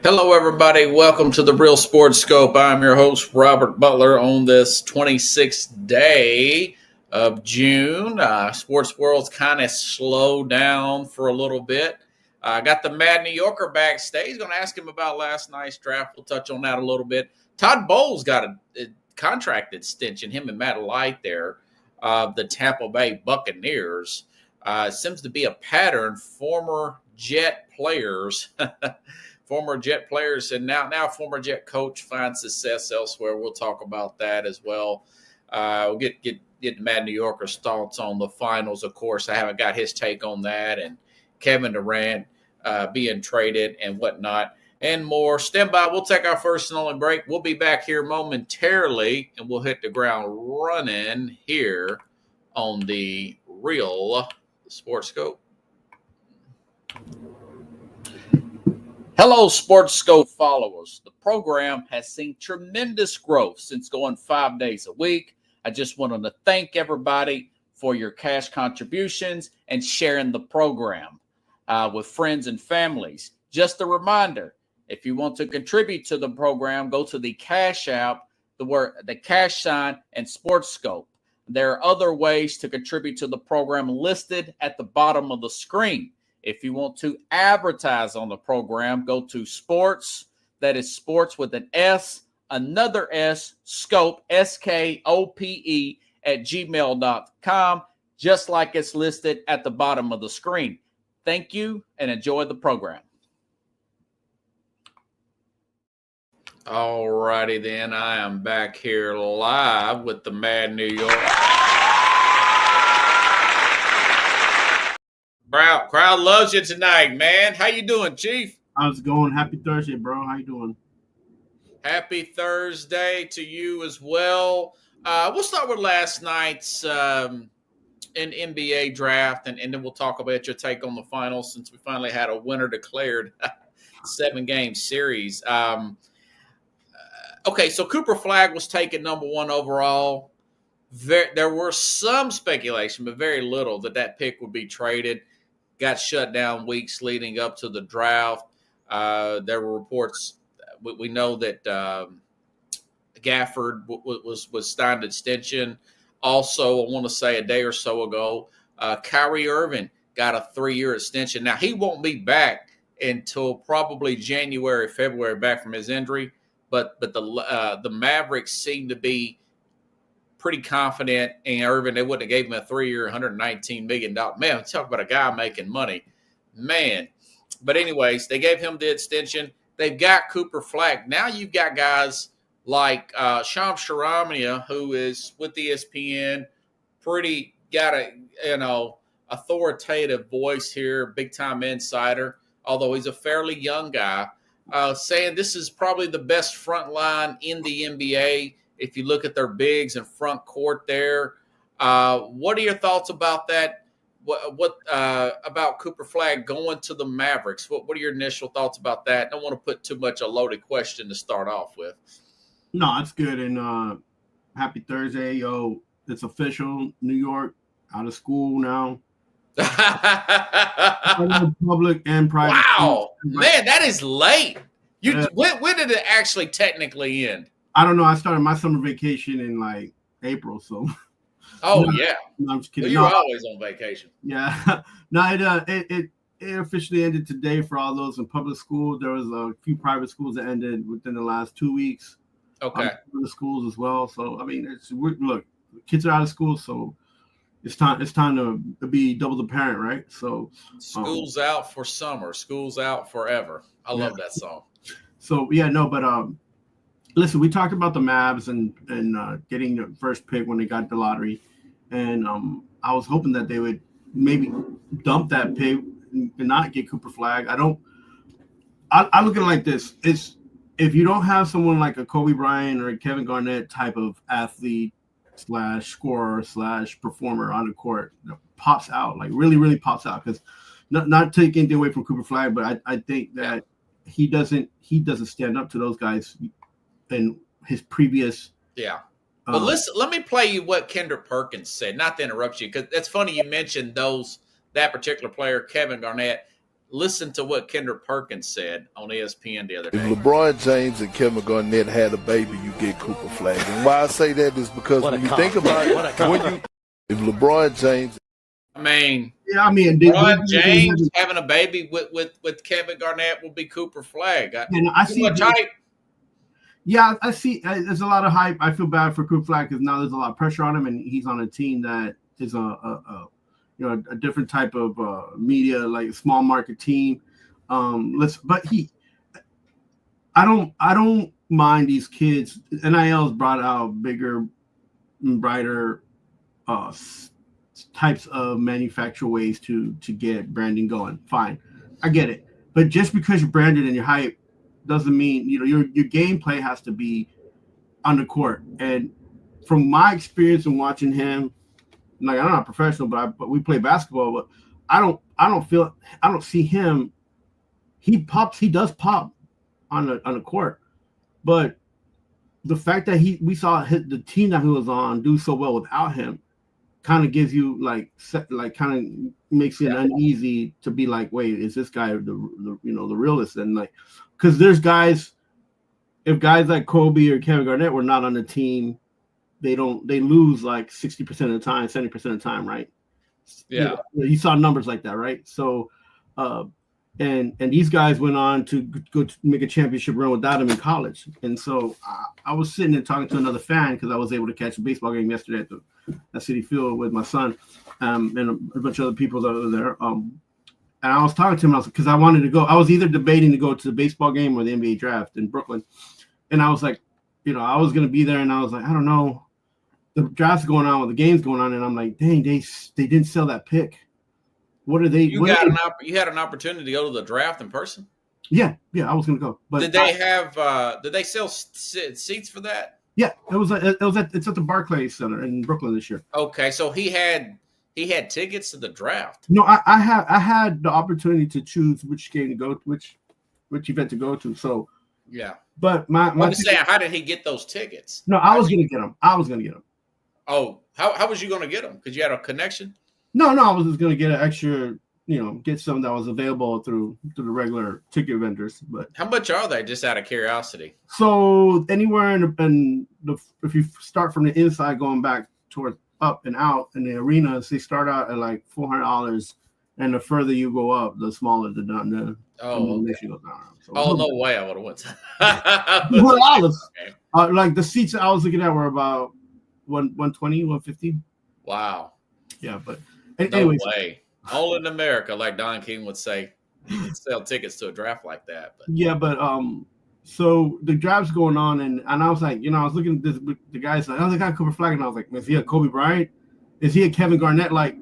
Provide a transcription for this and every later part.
Hello, everybody. Welcome to the Real Sports Scope. I'm your host, Robert Butler, on this 26th day of June. Sports world's kind of slowed down for a little bit. I got the Mad New Yorker backstage. Going to ask him about last night's draft. We'll touch on that a little bit. Todd Bowles got a contract extension, him and Matt Light there, the Tampa Bay Buccaneers. Seems to be a pattern. Former Jet players and now former Jet coach finds success elsewhere. We'll talk about that as well. We'll get Mad New Yorker's thoughts on the finals. Of course, I haven't got his take on that, and Kevin Durant being traded and whatnot, and more. Stand by. We'll take our first and only break. We'll be back here momentarily, and we'll hit the ground running here on the Real Sports Scope. Hello, Sports Scope followers. The program has seen tremendous growth since going 5 days a week. I just wanted to thank everybody for your cash contributions and sharing the program with friends and families. Just a reminder, if you want to contribute to the program, go to the Cash App, the cash sign, and Sports Scope. There are other ways to contribute to the program listed at the bottom of the screen. If you want to advertise on the program, go to sports, that is sports with an S, another S, scope, SKOPE, at gmail.com, just like it's listed at the bottom of the screen. Thank you and enjoy the program. All righty then, I am back here live with the Mad New York. Crowd loves you tonight, man. How you doing, Chief? How's it going? Happy Thursday, bro. How you doing? Happy Thursday to you as well. We'll start with last night's NBA draft, and then we'll talk about your take on the finals since we finally had a winner declared. 7-game series. Okay, so Cooper Flagg was taken number 1 overall. There were some speculation, but very little, that pick would be traded. Got shut down weeks leading up to the draft. There were reports. We know that Gafford was signed extension. Also, I want to say a day or so ago, Kyrie Irving got a 3-year extension. Now, he won't be back until probably January, February, back from his injury. But the Mavericks seem to be pretty confident in Irving. They wouldn't have gave him a 3-year, $119 million. Man, talk about a guy making money. Man. But anyways, they gave him the extension. They've got Cooper Flagg. Now you've got guys like Shams Charania, who is with ESPN, got a authoritative voice here, big-time insider, although he's a fairly young guy, saying this is probably the best front line in the NBA. If you look at their bigs and front court there, what are your thoughts about that? What about Cooper Flagg going to the Mavericks? What are your initial thoughts about that? I don't want to put too much a loaded question to start off with. No, it's good. And happy Thursday, yo! It's official. New York out of school now. Public and private. Wow, man, that is late. When did it actually technically end? I don't know. I started my summer vacation in like April, so. Oh yeah. No, I'm just kidding. You're always on vacation. Yeah. No, it officially ended today for all those in public school. There was a few private schools that ended within the last 2 weeks. Okay. The schools as well. So I mean, look, kids are out of school, so it's time to be double the parent, right? So school's out for summer. School's out forever. I love that song. So yeah, no, but listen, we talked about the Mavs and getting the first pick when they got the lottery, and I was hoping that they would maybe dump that pick and not get Cooper Flagg. I look at it like this: it's if you don't have someone like a Kobe Bryant or a Kevin Garnett type of athlete / scorer / performer on the court that pops out, like really, really pops out. Because not taking anything away from Cooper Flagg, but I think that he doesn't stand up to those guys in his previous. Yeah. But listen, let me play you what Kendrick Perkins said. Not to interrupt you, because it's funny you mentioned that particular player, Kevin Garnett. listen to what Kendrick Perkins said on ESPN the other If day. LeBron James and Kevin Garnett had a baby, you get Cooper Flag. And why I say that is because when you think about it, if LeBron James, I mean, LeBron James having a baby with Kevin Garnett will be Cooper Flag. I see much hype. Yeah, I see. There's a lot of hype. I feel bad for Cooper Flag because now there's a lot of pressure on him, and he's on a team that is a different type of media, like a small market team. I don't mind these kids. NIL's brought out bigger, brighter types of manufacturer ways to get branding going. Fine, I get it. But just because you're branded and you're hype doesn't mean your gameplay has to be on the court. And from my experience in watching him, like I'm not a professional, but we play basketball. But I don't see him. He does pop on the court, but the fact that we saw the team that he was on do so well without him kind of gives you kind of makes it uneasy to be like, wait, is this guy the realist? And like, because there's guys, if guys like Kobe or Kevin Garnett were not on the team, they lose like 60% of the time, 70% of the time, right? Yeah, you saw numbers like that, right? So, and these guys went on to go to make a championship run without him in college. And so I was sitting and talking to another fan because I was able to catch a baseball game yesterday at Citi Field with my son, and a bunch of other people that were there. And I was talking to him because I wanted to go. I was either debating to go to the baseball game or the NBA draft in Brooklyn. And I was like, I was going to be there, and I was like, I don't know. The draft's going on, the game's going on, and I'm like, dang, they didn't sell that pick. What are they? You had an opportunity to go to the draft in person? Yeah, I was going to go. But did they sell seats for that? Yeah, it's at the Barclays Center in Brooklyn this year. Okay, so he had tickets to the draft. No, I had the opportunity to choose which game to go to, which event to go to. So yeah, but I'm saying, how did he get those tickets? No, I was going to get them. Oh, how was you going to get them? Because you had a connection? No, I was just going to get an extra, get some that was available through the regular ticket vendors. But how much are they, just out of curiosity? So anywhere if you start from the inside going back towards up and out in the arenas, they start out at like $400, and the further you go up, the smaller the donation goes down. So, no way! I would have went to $400. Okay. Like the seats that I was looking at were about 120, 150. Wow. Yeah, but no way. All in America, like Don King would say, you can sell tickets to a draft like that. But. Yeah, but so the draft's going on, and I was like, I was looking at the guy's like, oh, the guy Cooper Flag, and I was like, is he a Kobe Bryant? Is he a Kevin Garnett? Like,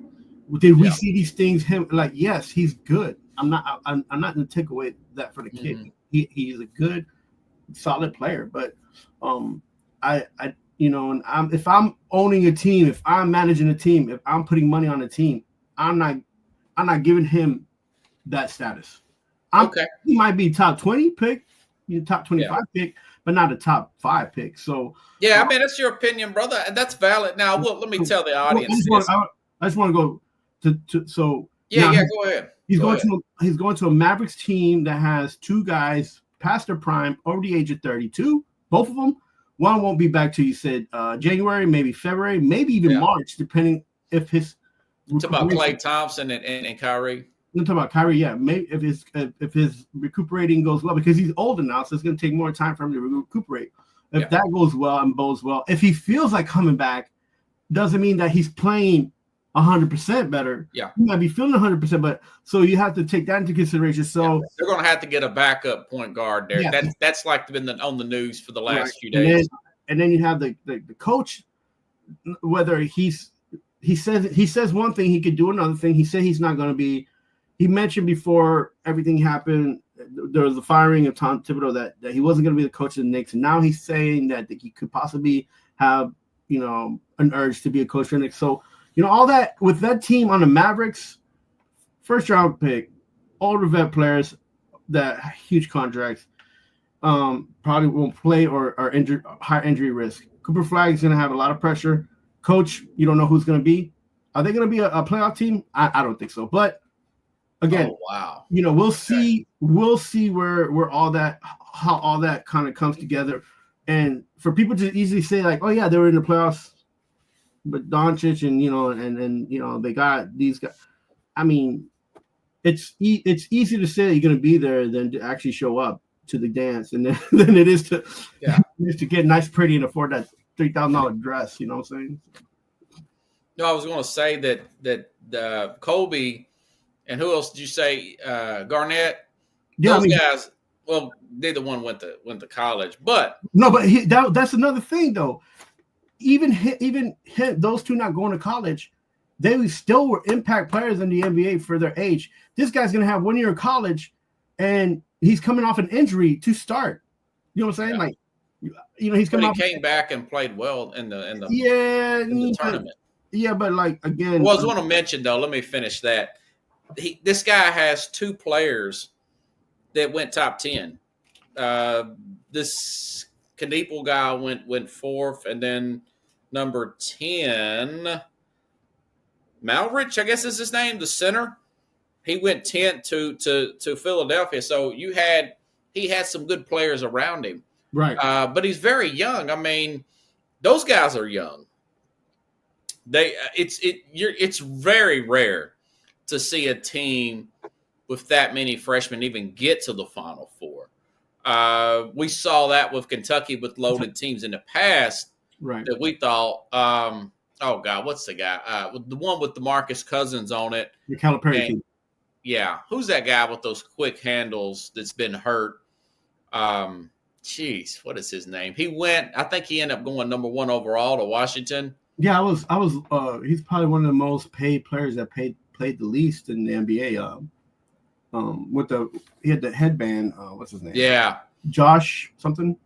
did we see these things? Him like, yes, he's good. I'm not going to take away that for the kid. Mm-hmm. He's a good, solid player, but if I'm owning a team, if I'm managing a team, if I'm putting money on a team, I'm not giving him that status. Okay. He might be top 20 pick, top 25 pick, but not a top 5 pick. So yeah, I mean, that's your opinion, brother, and that's valid. Now, let me tell the audience. I just want to go to so go ahead. He's going to a Mavericks team that has 2 guys past their prime, over the age of 32. Both of them. One won't be back till you said January, maybe February, maybe even March, depending if his. Talk about Klay Thompson and Kyrie. I'm talking about Kyrie, yeah. Maybe if his recuperating goes well, because he's older now, so it's going to take more time for him to recuperate. If that goes well and bodes well, if he feels like coming back, doesn't mean that he's playing 100% better. Yeah, he might be feeling 100%, but so you have to take that into consideration. So they're going to have to get a backup point guard there. Yeah. That's like been on the news for the last few days. And then you have the coach, whether he says one thing, he could do another thing. He said he's not going to be. He mentioned before everything happened, there was the firing of Tom Thibodeau that he wasn't going to be the coach of the Knicks, and now he's saying that he could possibly have an urge to be a coach of the Knicks. So all that with that team on the Mavericks, first round pick, older vet players, that huge contracts, probably won't play or are injured, high injury risk. Cooper Flag is going to have a lot of pressure. Coach, you don't know who's going to be. Are they going to be a playoff team? I don't think so. But again, oh, wow. We'll see where all that, how all that kind of comes together. And for people to easily say like, oh yeah, they were in the playoffs, but Doncic and they got these guys. I mean, it's easier to say you're going to be there than to actually show up to the dance, and than it is to get nice, pretty, and afford that $3,000 dress. You know what I'm saying? No, I was going to say that Kobe and who else did you say? Garnett. Yeah, those guys. Well, neither one went to college, but that's another thing though. Even those two not going to college, they still were impact players in the NBA for their age. This guy's going to have 1 year of college, and he's coming off an injury to start. You know what I'm saying? Like, he's coming off. He came back and played well in the tournament. Yeah, but like again, well, I was want to mention though. Let me finish that. This guy has two players that went top 10. This Kniepel guy went fourth, and then number 10, Malrich, I guess is his name, the center. He went 10th to Philadelphia. So he had some good players around him, right? But he's very young. I mean, those guys are young. It's very rare to see a team with that many freshmen even get to the Final Four. We saw that with Kentucky with loaded teams in the past. Right. That we thought, oh God, what's the guy? The one with the Marcus Cousins on it. The Calipari team. Yeah. Who's that guy with those quick handles that's been hurt? What is his name? I think he ended up going number 1 overall to Washington. Yeah, he's probably one of the most paid players that played the least in the NBA. He had the headband, what's his name? Yeah. Josh something.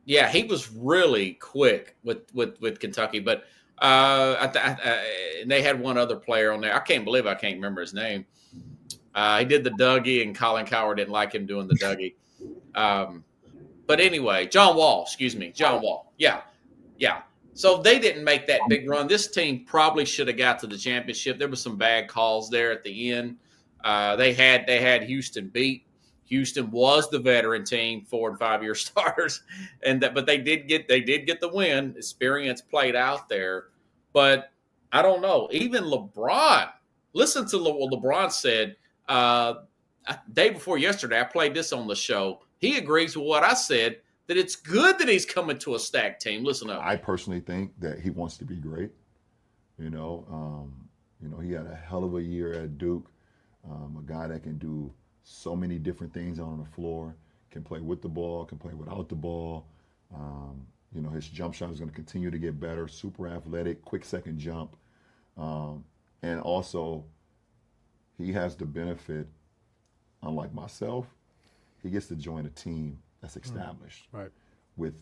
Yeah, he was really quick with Kentucky, but they had one other player on there. I can't remember his name. He did the Dougie, and Colin Cowherd didn't like him doing the Dougie. But anyway, John Wall. Yeah. So they didn't make that big run. This team probably should have got to the championship. There were some bad calls there at the end. They had Houston beat. Houston was the veteran team, 4 and 5 year starters, but they did get the win. Experience played out there, but I don't know. Even LeBron, listen to what LeBron said day before yesterday. I played this on the show. He agrees with what I said, that it's good that he's coming to a stacked team. Listen up. I personally think that he wants to be great. He had a hell of a year at Duke. A guy that can do so many different things on the floor, can play with the ball, can play without the ball. His jump shot is going to continue to get better, super athletic, quick second jump. And also, he has the benefit, unlike myself, he gets to join a team that's established. Right. With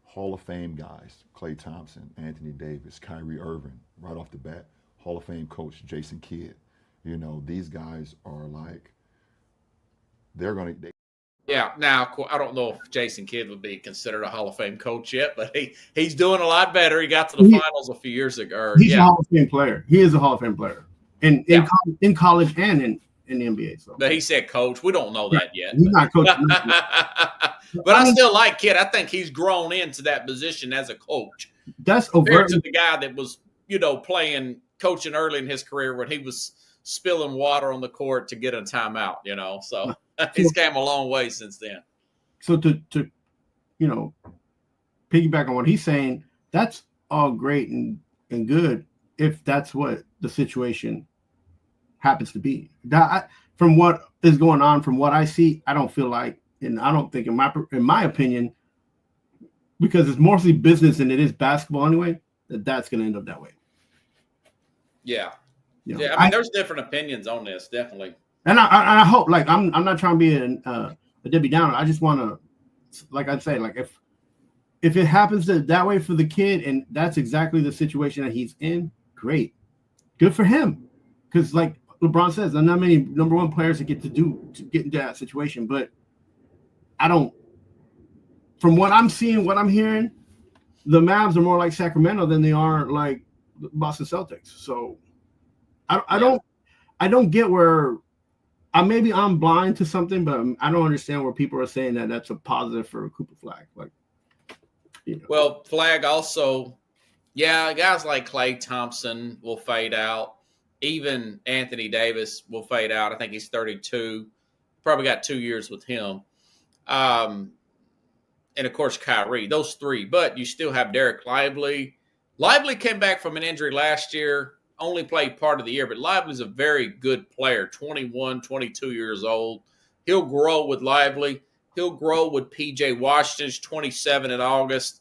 Hall of Fame guys, Klay Thompson, Anthony Davis, Kyrie Irving, right off the bat, Hall of Fame coach Jason Kidd. These guys are like, Yeah. Now, I don't know if Jason Kidd would be considered a Hall of Fame coach yet, but he's doing a lot better. He got to the finals a few years ago. He's a Hall of Fame player. He is a Hall of Fame player in college and in the NBA. So, but he said coach. We don't know that yet. He's not coaching. But I still like Kidd. I think he's grown into that position as a coach. That's compared to the guy that was, coaching early in his career when he was spilling water on the court to get a timeout, So he's came a long way since then. So to piggyback on what he's saying, that's all great and good if that's what the situation happens to be. From what is going on, from what I see, I don't feel like, and I don't think in my opinion, because it's mostly business and it is basketball anyway, that's going to end up that way. Yeah. I mean, there's different opinions on this, definitely. And I hope, like, I'm not trying to be a Debbie Downer. I just want to, like I say, like if it happens that way for the kid and that's exactly the situation that he's in, great, good for him. Because like LeBron says, there are not many number one players that get to get into that situation. But from what I'm seeing, what I'm hearing, the Mavs are more like Sacramento than they are like Boston Celtics. So I don't get where maybe I'm blind to something, but I don't understand where people are saying that that's a positive for Cooper Flag. Like, Well, Flag also, guys like Klay Thompson will fade out. Even Anthony Davis will fade out. I think he's 32. Probably got 2 years with him. And of course, Kyrie, those three. But you still have Derek Lively. Lively came back from an injury last year, only played part of the year, but Lively's a very good player, 21, 22 years old. He'll grow with Lively. He'll grow with P.J. Washington's 27 in August.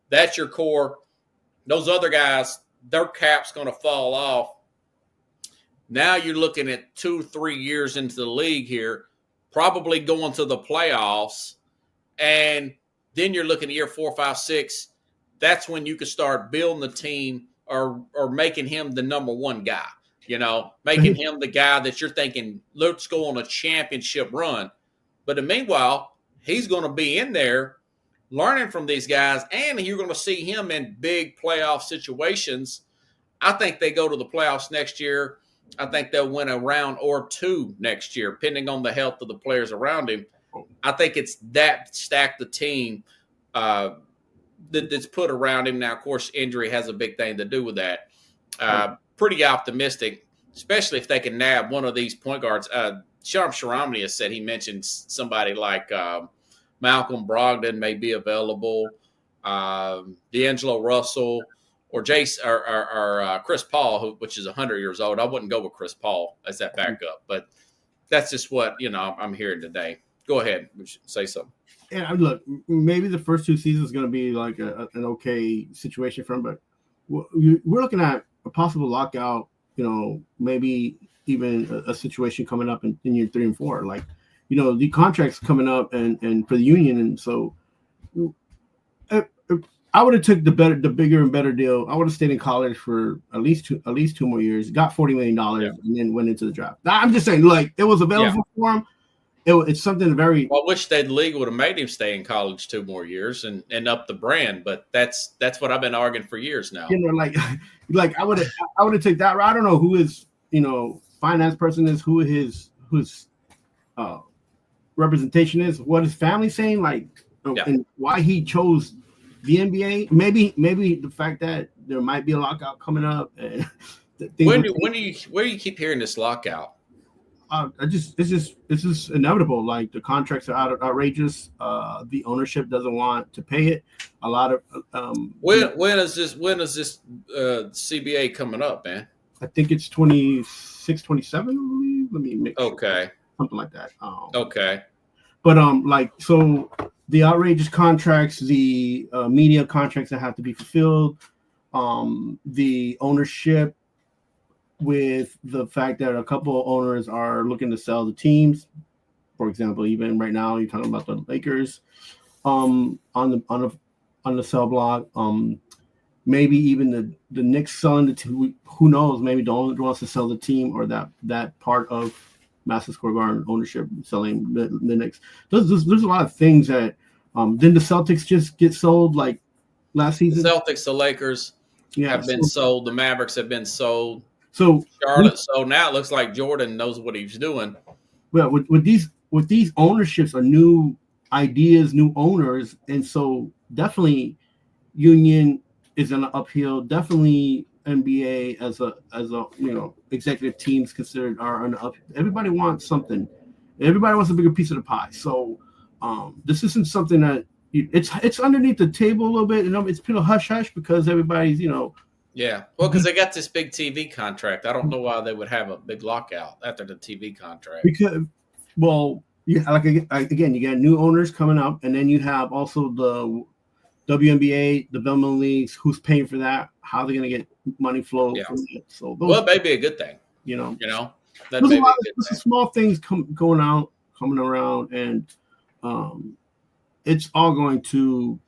That's your core. Those other guys, their cap's going to fall off. Now you're looking at 2-3 years into the league here, probably going to the playoffs, and then you're looking at year 4, 5, 6. That's when you can start building the team or making him the number one guy, making him the guy that you're thinking, let's go on a championship run. But in the meanwhile, he's going to be in there learning from these guys, and you're going to see him in big playoff situations. I think they go to the playoffs next year. I think they'll win a round or two next year, depending on the health of the players around him. I think it's that stacked the team that's put around him. Now, of course, injury has a big thing to do with that. Pretty optimistic, especially if they can nab one of these point guards. Shams Charania has said he mentioned somebody like Malcolm Brogdon may be available, D'Angelo Russell, or Chris Paul, which is 100 years old. I wouldn't go with Chris Paul as that backup, but that's just what I'm hearing today. Go ahead, say something. And look, maybe the first 2 seasons is going to be like an okay situation for him, but we're looking at a possible lockout. Maybe even a situation coming up in year 3 and 4. Like, the contracts coming up and for the union, and so I would have took the bigger and better deal. I would have stayed in college for at least 2 more years, got $40 million, and then went into the draft. Now, I'm just saying, like, it was available for him. It's something very. Well, I wish the league would have made him stay in college 2 more years and up the brand, but that's what I've been arguing for years now. Like I would have taken that route. I don't know who his finance person is, who his representation is, what his family's saying, and why he chose the NBA. Maybe the fact that there might be a lockout coming up. Where do you keep hearing this lockout? It's just inevitable. Like, the contracts are outrageous. The ownership doesn't want to pay it. A lot of when is this CBA coming up, man? I think it's 26, 27. I believe. Let me make sure. Something like that. Okay. But so the outrageous contracts, the media contracts that have to be fulfilled, the ownership, with the fact that a couple of owners are looking to sell the teams. For example, even right now, you're talking about the Lakers on the sell block. Maybe even the Knicks selling the team. Who knows? Maybe the owner wants to sell the team, or that part of Madison Square Garden ownership selling the Knicks. There's a lot of things that didn't the Celtics just get sold like last season? The Celtics, the Lakers have been sold. The Mavericks have been sold. So Charlotte. So now it looks like Jordan knows what he's doing. Well, with these ownerships are new ideas, new owners, and so definitely union is an uphill. Definitely NBA as a executive teams considered are an up. Everybody wants something. Everybody wants a bigger piece of the pie. So this isn't something that it's underneath the table a little bit, and it's been a hush hush because everybody's Yeah, well, because they got this big TV contract. I don't know why they would have a big lockout after the TV contract. Because, again, you got new owners coming up, and then you have also the WNBA, the development leagues. Who's paying for that? How are they going to get money flow from it? So, it may be a good thing. There's a lot of small things coming around, and it's all going to,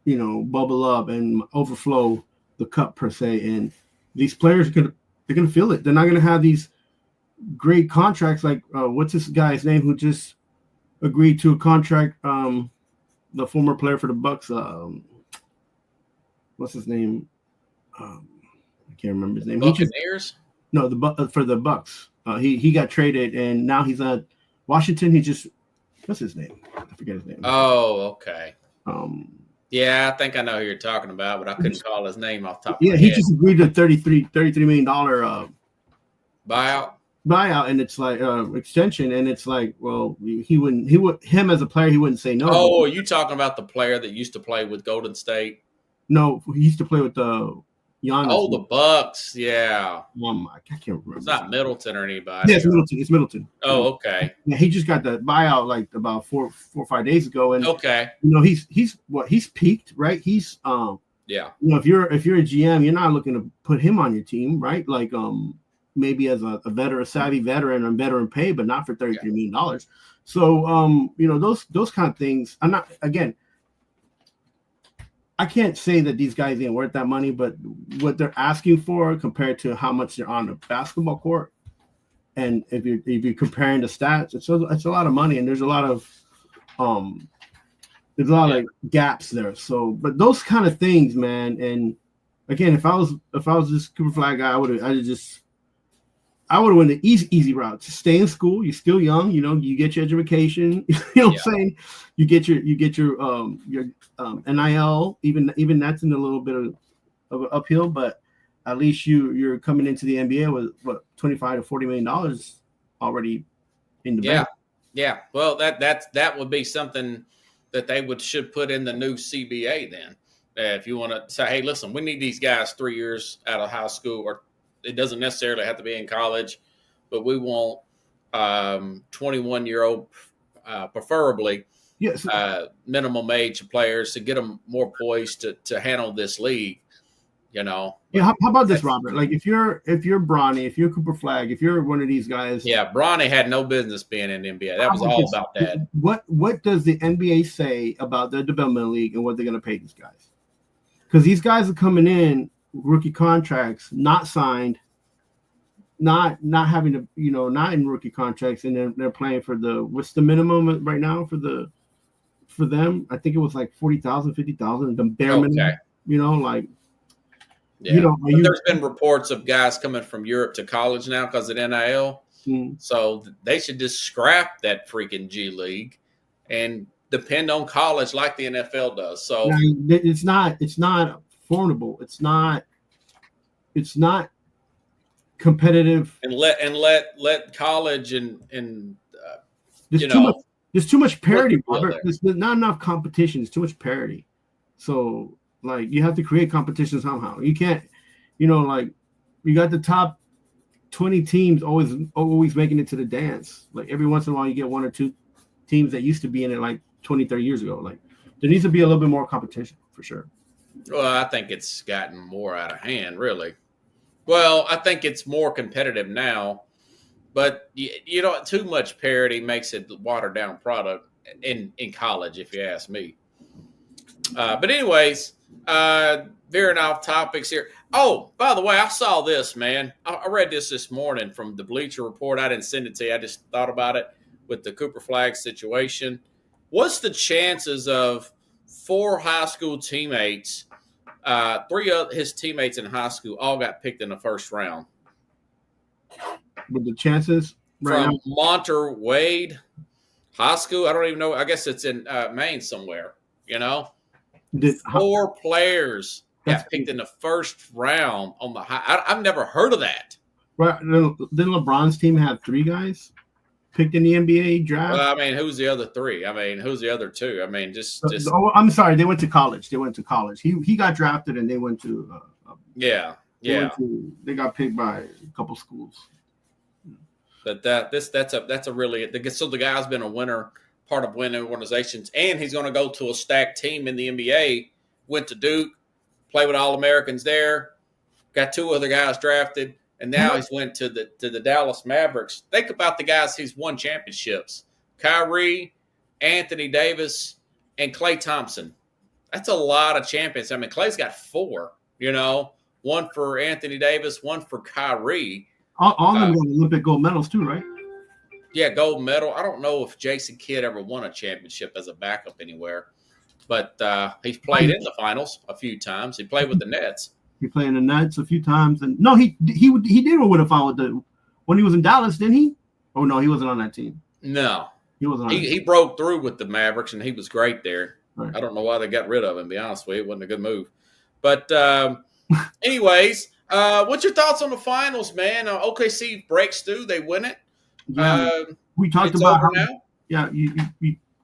bubble up and overflow the cup per se, and these players they're gonna feel it. They're not gonna have these great contracts like what's this guy's name who just agreed to a contract, the former player for the Bucks, what's his name, I can't remember his name. Buccaneers? No, for the Bucks. He got traded, and now he's at Washington. He just what's his name? I forget his name. Oh, okay. Yeah, I think I know who you're talking about, but I couldn't call his name off the top of my head. He just agreed to $33 million buyout, and it's like extension, and it's like, well, him as a player, he wouldn't say no. Oh, are you talking about the player that used to play with Golden State? No, he used to play with the Giannis. Oh, the Bucks, yeah. I can't remember. It's not Middleton or anybody. Yeah, it's Middleton. Oh, okay. Yeah, he just got the buyout like about 4 or 5 days ago, and okay, he's peaked, right? He's yeah. If you're a GM, you're not looking to put him on your team, right? Like maybe as a savvy veteran on veteran pay, but not for $33 million. So those kind of things. I'm not, again, I can't say that these guys ain't worth that money, but what they're asking for compared to how much they're on the basketball court, and if you're comparing the stats, it's a lot of money, and there's a lot of like gaps there. So, but those kind of things, man. And again, if I was this Cooper Flag guy, I would have went the easy route. Just stay in school. You're still young. You get your education. You know what I'm saying? You get your NIL. Even that's in a little bit of an uphill, but at least you're coming into the NBA with what $25 to $40 million already in the bank. Yeah. Well, that would be something that they should put in the new CBA then. If you want to say, hey, listen, we need these guys 3 years out of high school, or it doesn't necessarily have to be in college, but we want 21-year-old, preferably minimum age players to get them more poised to handle this league. Yeah. How about this, Robert? Like if you're Bronny, if you're Cooper Flag, if you're one of these guys. Yeah, Bronny had no business being in the NBA. That was all about that. What does the NBA say about their development league and what they're going to pay these guys? Because these guys are coming in rookie contracts, not signed, not having to, not in rookie contracts, and they're playing for what's the minimum right now for them? I think it was like 40,000, 50,000, the bare minimum. Like. Yeah. There's been reports of guys coming from Europe to college now because of NIL. So they should just scrap that freaking G League and depend on college like the NFL does. So it's not formidable. It's not competitive. And let college and there's too much parity, Robert. There's not enough competition. There's too much parity. So like you have to create competition somehow. You can't, like you got the top 20 teams always making it to the dance. Like every once in a while you get one or two teams that used to be in it like 20, 30 years ago. Like there needs to be a little bit more competition for sure. Well, I think it's gotten more out of hand, really. Well, I think it's more competitive now, but too much parity makes it a watered down product in college, if you ask me. But anyways, veering off topics here. Oh, by the way, I saw this, man. I read this morning from the Bleacher Report. I didn't send it to you. I just thought about it with the Cooper Flag situation. What's the chances of 4 high school teammates, 3 of his teammates in high school all got picked in the first round? With the chances? From Monter Wade High School. I don't even know. I guess it's in Maine somewhere, 4 players got picked in the first round on the high. I've never heard of that. Right. Didn't LeBron's team have 3 guys picked in the NBA draft? Well, I mean, who's the other 3? I mean, who's the other 2? I mean, just. Oh, I'm sorry. They went to college. He got drafted and they went to. They got picked by a couple schools. But that's a really, so the guy's been a winner, part of winning organizations, and he's going to go to a stacked team in the NBA. Went to Duke, played with All-Americans there, got 2 other guys drafted, and now he's went to the Dallas Mavericks. Think about the guys he's won championships: Kyrie, Anthony Davis, and Klay Thompson. That's a lot of champions. I mean, Klay's got 4. One for Anthony Davis, one for Kyrie. All of them got Olympic gold medals too, right? Yeah, gold medal. I don't know if Jason Kidd ever won a championship as a backup anywhere, but he's played in the finals a few times. He played with the Nets. He played in the Nets a few times, and no, he did win a final when he was in Dallas, didn't he? Oh no, he wasn't on that team. No, he wasn't. He broke through with the Mavericks, and he was great there. Right. I don't know why they got rid of him. To be honest with you, it wasn't a good move. But anyways, what's your thoughts on the finals, man? OKC breaks through, they win it. Yeah, we talked about how, now. Yeah, you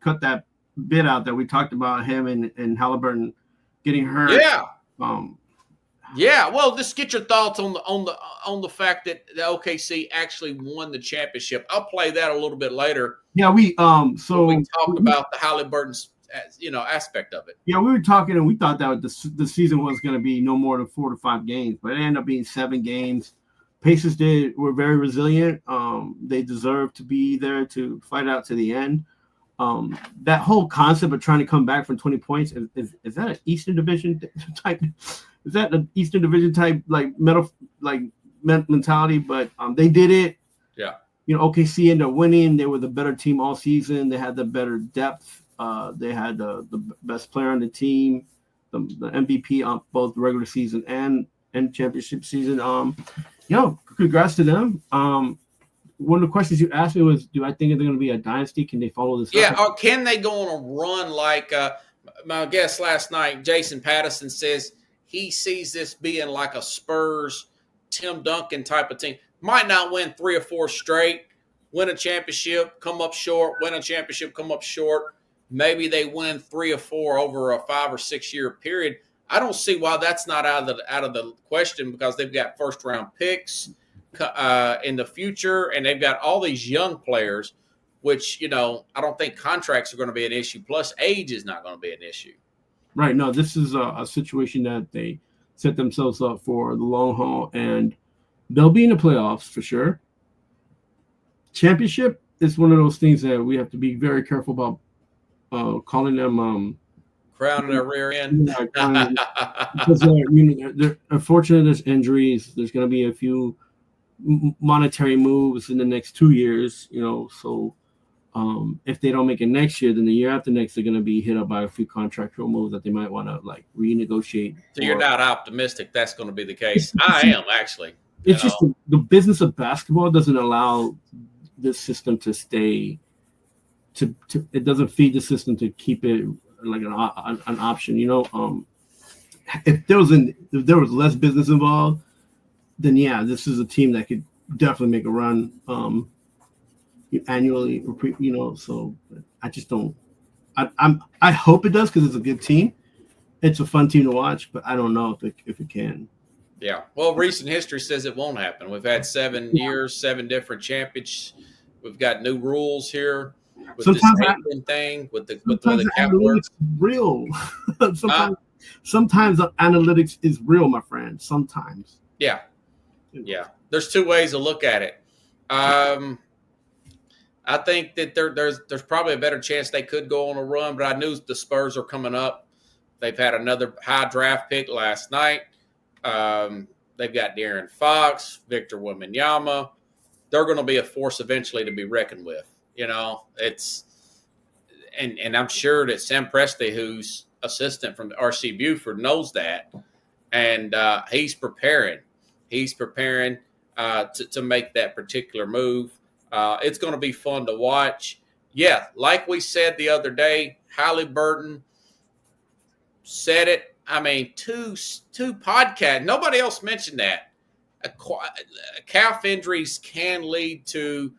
cut that bit out that we talked about him and Halliburton getting hurt. Yeah. Yeah, well, just get your thoughts on the fact that the OKC actually won the championship. I'll play that a little bit later. Yeah, we talked about the Halliburton's aspect of it. Yeah, we were talking and we thought that the season was going to be no more than 4 to 5 games, but it ended up being 7 games. Pacers were very resilient. They deserved to be there to fight out to the end. That whole concept of trying to come back from 20 points is that an Eastern Division type? Is that an Eastern Division type mentality? But they did it. Yeah. OKC ended up winning. They were the better team all season. They had the better depth. They had the best player on the team, the MVP on both regular season and championship season. Congrats to them. One of the questions you asked me was, do I think they're going to be a dynasty? Can they follow this? Yeah, or can they go on a run like my guest last night, Jason Patterson, says he sees this being like a Spurs, Tim Duncan type of team. Might not win 3 or 4 straight, win a championship, come up short, win a championship, come up short. Maybe they win 3 or 4 over a 5 or 6 year period. I don't see why that's not out of the question, because they've got first round picks in the future, and they've got all these young players, which I don't think contracts are going to be an issue. Plus, age is not going to be an issue. Right. No, this is a situation that they set themselves up for the long haul, and they'll be in the playoffs for sure. Championship is one of those things that we have to be very careful about calling them crowning their rear end. Because they're unfortunately, there's injuries. There's going to be a few monetary moves in the next 2 years. So if they don't make it next year, then the year after next, they're going to be hit up by a few contractual moves that they might want to renegotiate. So you're not optimistic that's going to be the case? I am, actually. It's just the business of basketball doesn't allow this system to stay. It doesn't feed the system to keep it like an option. If there was less business involved, then yeah, this is a team that could definitely make a run annually. So I just don't. I hope it does, because it's a good team. It's a fun team to watch, but I don't know if it can. Yeah. Well, recent history says it won't happen. We've had 7 years, 7 different champions. We've got new rules here with sometimes this thing with the cap analytics is real. Sometimes analytics is real, my friend. Sometimes. Yeah. Yeah. There's 2 ways to look at it. I think that there's probably a better chance they could go on a run, but I knew the Spurs are coming up. They've had another high draft pick last night. They've got De'Aaron Fox, Victor Wembanyama. They're going to be a force eventually to be reckoned with. It's and I'm sure that Sam Presti, who's assistant from RC Buford, knows that, and he's preparing. He's preparing to make that particular move. It's going to be fun to watch. Yeah, like we said the other day, Halliburton said it. I mean, two podcasts. Nobody else mentioned that. Calf injuries can lead to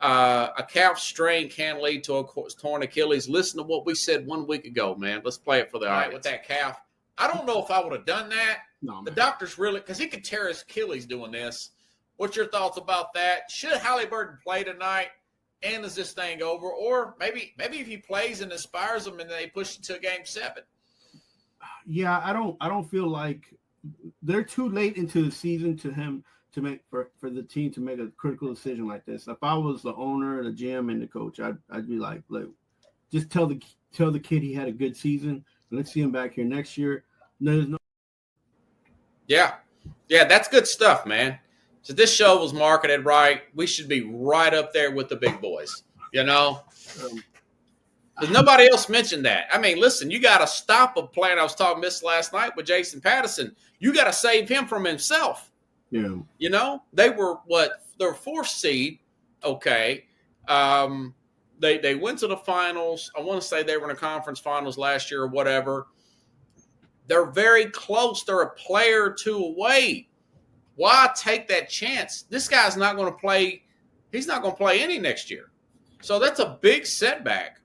a calf strain, can lead to a torn Achilles. Listen to what we said 1 week ago, man. Let's play it for the audience. With that calf. I don't know if I would have done that. No, the doctor's really, because he could tear his Achilles doing this. What's your thoughts about that? Should Halliburton play tonight? And is this thing over? Or maybe if he plays and inspires them and they push it to Game 7. Yeah, I don't feel like they're too late into the season to make for the team to make a critical decision like this. If I was the owner, the GM, and the coach, I'd be like, just tell the kid he had a good season. Let's see him back here next year. Yeah, that's good stuff, man. So this show was marketed right. We should be right up there with the big boys, Nobody else mentioned that. I mean, listen, you got to stop a plan. I was talking this last night with Jason Patterson. You got to save him from himself. Yeah. They were, they're fourth seed. Okay. They went to the finals. I want to say they were in the conference finals last year or whatever. They're very close. They're a player or two away. Why take that chance? This guy's not going to play. He's not going to play any next year. So that's a big setback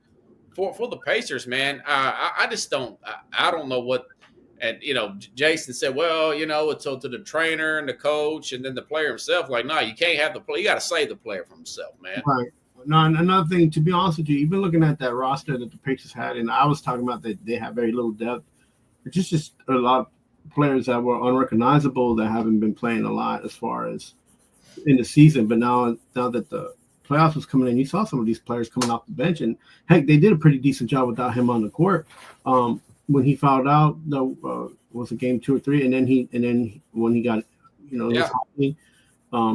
for the Pacers, man. I just don't. I don't know what. And Jason said, well, it's up to the trainer and the coach, and then the player himself. Like, no, you can't have the player. You got to save the player from himself, man. Right. No, another thing, to be honest with you, even looking at that roster that the Pacers had, and I was talking about that they have very little depth. It's just a lot of players that were unrecognizable that haven't been playing a lot as far as in the season. But now that the playoffs was coming in, you saw some of these players coming off the bench, and heck, they did a pretty decent job without him on the court. When he fouled out, was it game 2 or 3, and then when he got,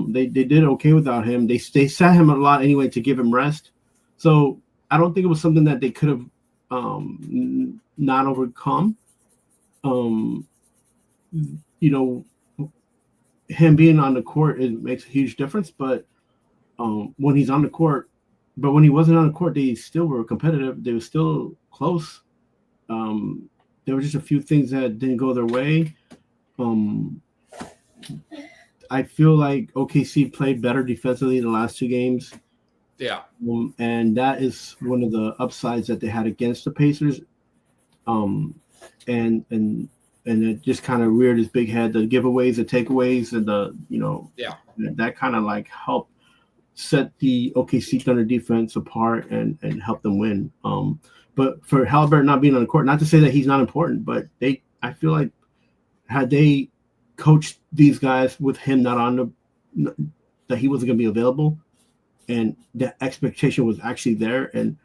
they did okay without him. They sat him a lot anyway to give him rest. So I don't think it was something that they could have not overcome. Him being on the court, it makes a huge difference. But when he's on the court, but when he wasn't on the court, they still were competitive. They were still close. There were just a few things that didn't go their way. I feel like OKC played better defensively the last 2 games. Yeah. And that is one of the upsides that they had against the Pacers. And it just kind of reared his big head, the giveaways, the takeaways, and that kind of like helped set the OKC Thunder defense apart and help them win. But for Haliburton not being on the court, not to say that he's not important, but I feel like had they coached these guys with him not on that he wasn't going to be available, and the expectation was actually there, and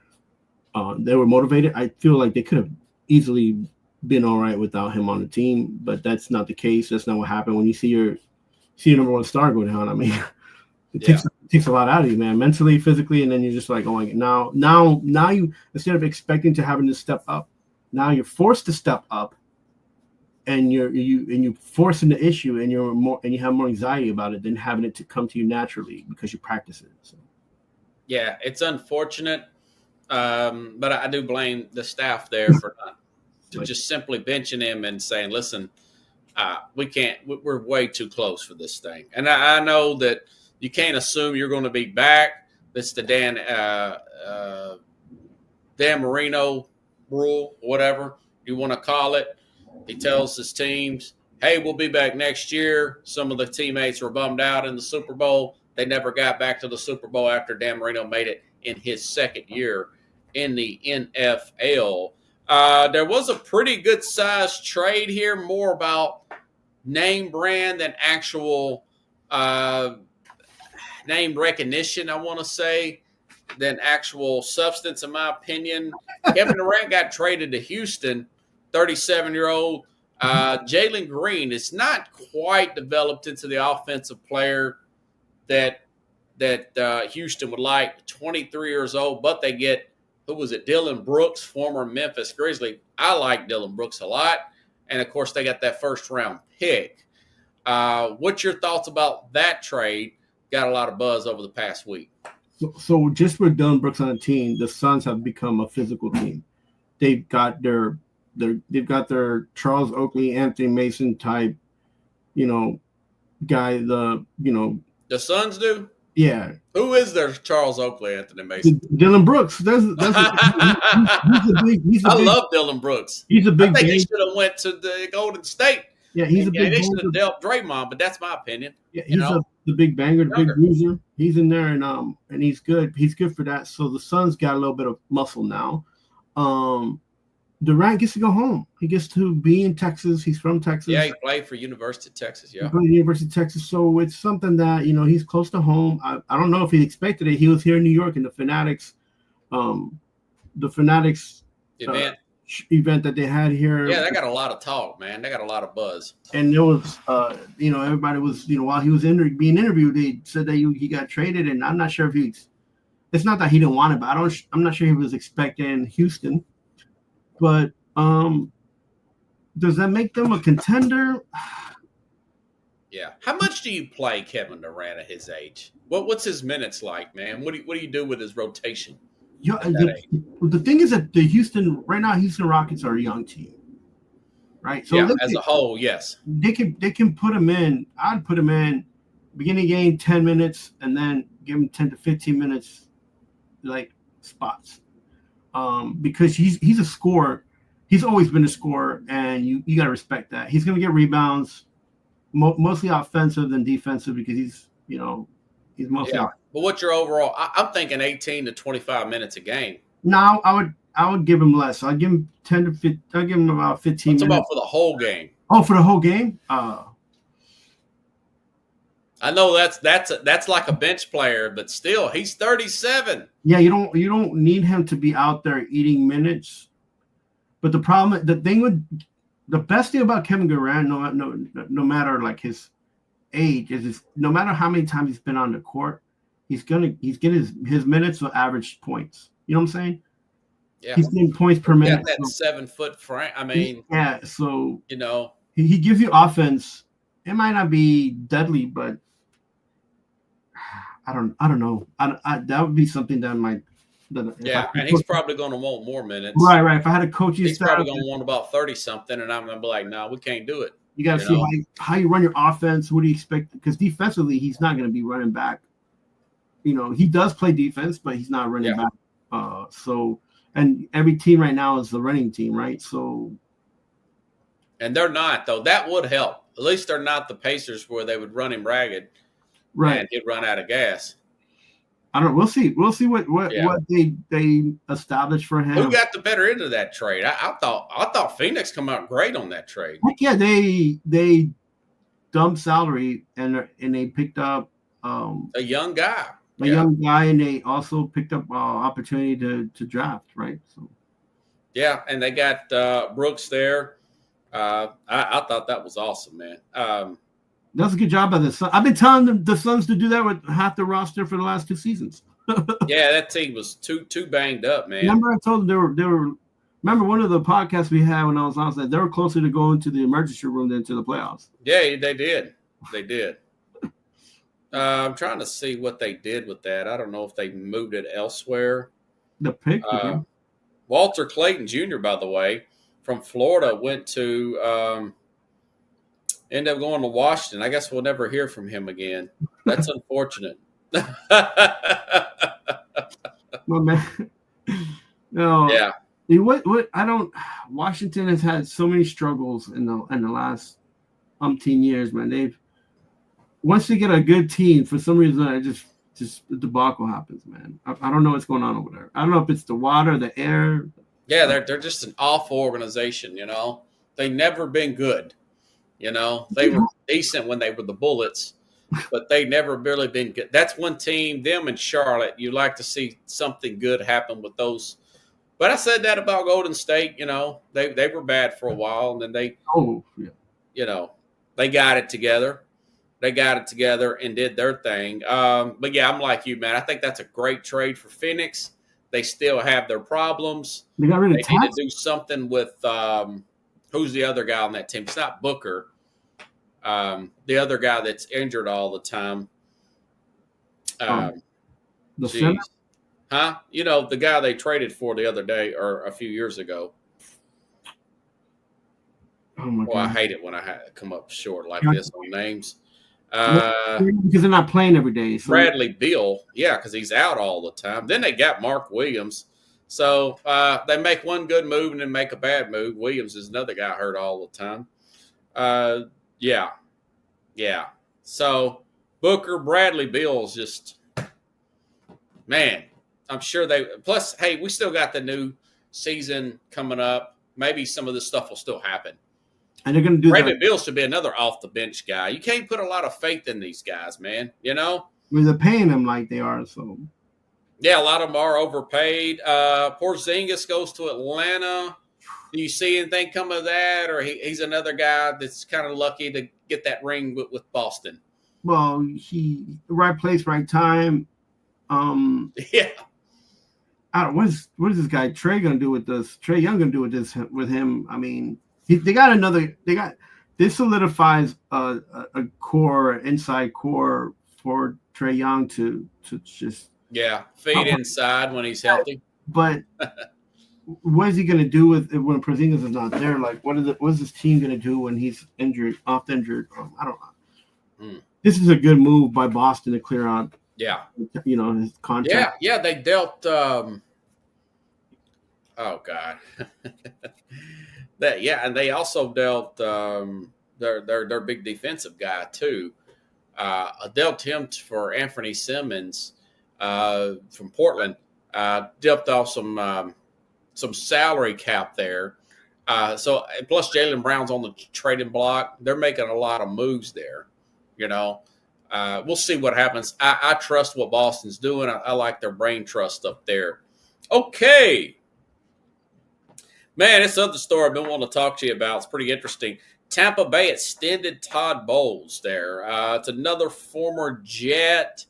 they were motivated, I feel like they could have easily been all right without him on the team. But that's not the case. That's not what happened. When you see your number 1 star go down, I mean, it takes a lot out of you, man, mentally, physically, and then you're just like, oh, now you, instead of expecting to having to step up, now you're forced to step up, and you're forcing the issue, and you have more anxiety about it than having it to come to you naturally because you practice it. So. Yeah, it's unfortunate, but I do blame the staff there for not just simply benching him and saying, listen, we can't. We're way too close for this thing, and I know that. You can't assume you're going to be back. That's the Dan Marino rule, whatever you want to call it. He tells his teams, hey, we'll be back next year. Some of the teammates were bummed out in the Super Bowl. They never got back to the Super Bowl after Dan Marino made it in his second year in the NFL. There was a pretty good-sized trade here, more about name brand than actual name recognition, I want to say, than actual substance, in my opinion. Kevin Durant got traded to Houston, 37-year-old. Jalen Green is not quite developed into the offensive player that Houston would like, 23 years old, but they get, Dillon Brooks, former Memphis Grizzly. I like Dillon Brooks a lot. And, of course, they got that first-round pick. What's your thoughts about that trade? Got a lot of buzz over the past week. So just with Dillon Brooks on the team, the Suns have become a physical team. They've got their Charles Oakley, Anthony Mason type, guy. The Suns do. Yeah. Who is their Charles Oakley, Anthony Mason? Dillon Brooks. He's I love Dillon Brooks. He's a big. I think he should have went to the Golden State. Yeah, he's a big. They should have dealt Draymond, but that's my opinion. Yeah, he's the big banger, the big bruiser. He's in there, and he's good. He's good for that. So the Suns got a little bit of muscle now. Durant gets to go home. He gets to be in Texas. He's from Texas. Yeah, he played for University of Texas. Yeah, he played at University of Texas. So it's something that he's close to home. I don't know if he expected it. He was here in New York in the Fanatics, event that they had here. Yeah, they got a lot of talk, man. They got a lot of buzz. And there was, everybody was, while he was being interviewed, they said that he got traded, and I'm not sure if it's not that he didn't want it, but I'm not sure he was expecting Houston. But does that make them a contender? Yeah. How much do you play Kevin Durant at his age? What's his minutes like, man? What do you do with his rotation? Yeah, the thing is that Houston Rockets are a young team, right? So as a whole, yes, they can put him in. I'd put him in beginning game 10 minutes and then give him 10 to 15 minutes, like spots, because he's a scorer. He's always been a scorer, and you got to respect that. He's going to get rebounds, mostly offensive than defensive, because he's mostly. Yeah. But what's your overall? I'm thinking 18 to 25 minutes a game. No, I would give him less. I'd give him 10 to 15. I'd give him about 15 minutes. About for the whole game. Oh, for the whole game? I know that's like a bench player, but still, he's 37. Yeah, you don't need him to be out there eating minutes. But the best thing about Kevin Durant, no matter like his age, is no matter how many times he's been on the court, he's getting his minutes will average points. You know what I'm saying? Yeah. He's getting points per minute. Got that 7 foot frame. I mean, yeah. So he gives you offense. It might not be deadly, but I don't know. That would be something that might. And he's probably going to want more minutes. Right. If I had a coaching he's staff, probably going to want about 30 something, and I'm going to be like, no, we can't do it. You got to see how you run your offense. What do you expect? Because defensively, he's not going to be running back. He does play defense, but he's not running back. And every team right now is the running team, right? So, and they're not though. That would help. At least they're not the Pacers where they would run him ragged, right? And he'd run out of gas. I don't know. We'll see. We'll see what they establish for him. Who got the better end of that trade? I thought Phoenix come out great on that trade. Heck yeah, they dumped salary and they picked up a young guy. Young guy, and they also picked up opportunity to draft, right? So, yeah, and they got Brooks there. I thought that was awesome, man. That's a good job by the Suns. I've been telling the Suns to do that with half the roster for the last 2 seasons. Yeah, that team was too banged up, man. Remember, I told them they were. Remember one of the podcasts we had when I was on that they were closer to going to the emergency room than to the playoffs. Yeah, they did. They did. I'm trying to see what they did with that. I don't know if they moved it elsewhere. The pick. Walter Clayton Jr., by the way, from Florida, went to ended up going to Washington. I guess we'll never hear from him again. That's unfortunate. Well, man. No. Yeah. What I don't. Washington has had so many struggles in the last umpteen years, man. Once they get a good team, for some reason, it just the debacle happens, man. I don't know what's going on over there. I don't know if it's the water, the air. Yeah, they're just an awful organization. They've never been good. They were decent when they were the Bullets, but they never really been good. That's one team, them and Charlotte. You like to see something good happen with those. But I said that about Golden State. They were bad for a while, and then they got it together. They got it together and did their thing. But yeah, I'm like you, man. I think that's a great trade for Phoenix. They still have their problems. They got rid of They need to do something with who's the other guy on that team? It's not Booker. The other guy that's injured all the time. The center? Huh? The guy they traded for the other day or a few years ago. Oh my God. I hate it when I come up short like this on names. Because they're not playing every day. So. Bradley Beal, yeah, because he's out all the time. Then they got Mark Williams. So they make one good move and then make a bad move. Williams is another guy hurt all the time. Yeah. So Booker, Bradley Beal's just, man, I'm sure plus, hey, we still got the new season coming up. Maybe some of this stuff will still happen. And they're going to do Bradley Beal should be another off the bench guy. You can't put a lot of faith in these guys, man. Well, they're paying them like they are, so. Yeah, a lot of them are overpaid. Porzingis goes to Atlanta. Do you see anything come of that, or he's another guy that's kind of lucky to get that ring with Boston? Well, right place, right time. Yeah. I don't. What is this guy Trey gonna do with this? Trey Young gonna do with him? I mean, they got this solidifies a core, inside core for Trae Young to just feed inside when he's healthy. But what is he going to do with when Porzingis is not there? Like, what is this team going to do when he's injured? I don't know. This is a good move by Boston to clear out. Yeah, his contract. Yeah. They dealt. Oh God. And they also dealt their big defensive guy too. Dealt him for Anthony Simmons from Portland. Dealt off some salary cap there. So plus Jaylen Brown's on the trading block. They're making a lot of moves there. We'll see what happens. I trust what Boston's doing. I like their brain trust up there. Okay. Man, this other story I've been wanting to talk to you about. It's pretty interesting. Tampa Bay extended Todd Bowles there. It's another former Jet.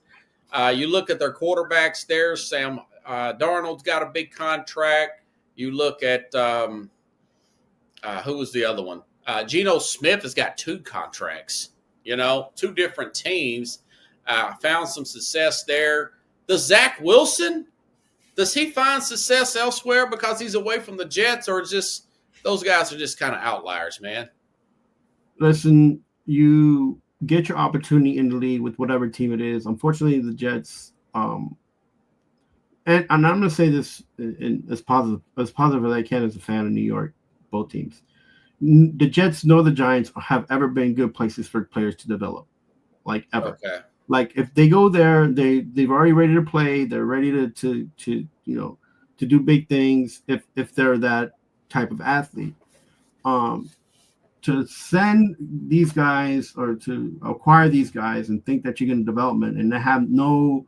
You look at their quarterbacks there. Sam Darnold's got a big contract. You look at who was the other one? Geno Smith has got 2 contracts. 2 different teams. Found some success there. Does Zach Wilson, does he find success elsewhere because he's away from the Jets, or just those guys are just kind of outliers, man? Listen, you get your opportunity in the league with whatever team it is. Unfortunately, the Jets, and I'm going to say this as positive as I can as a fan of New York, both teams. The Jets nor the Giants have ever been good places for players to develop, like ever. Okay. Like if they go there, they've already ready to play. They're ready to do big things if they're that type of athlete. To send these guys or to acquire these guys and think that you're going to development and they have no